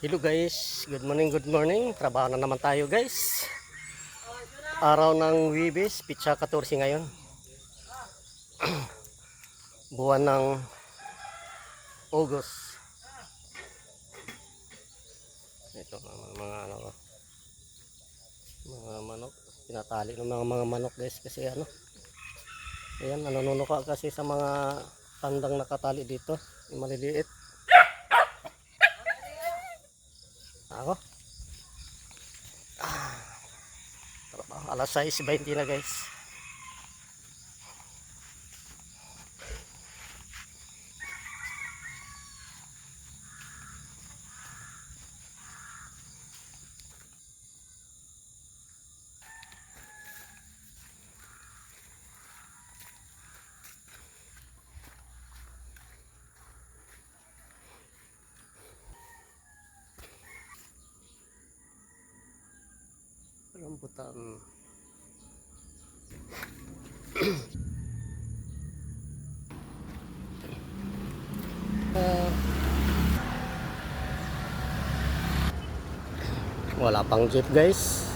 Hello guys, good morning, good morning. Trabaho na naman tayo guys. Araw ng Wibis, Pitsa 14 ngayon. Buwan ng August. Ito mga ano, mga manok. Tinatali ng mga manok guys kasi ano. Ayan, nanunuka kasi sa mga tandang nakatali dito. Yung maliliit. Ako. Trabaho. Alas 6:20 na guys. Rambutan. Wala pang jeep guys.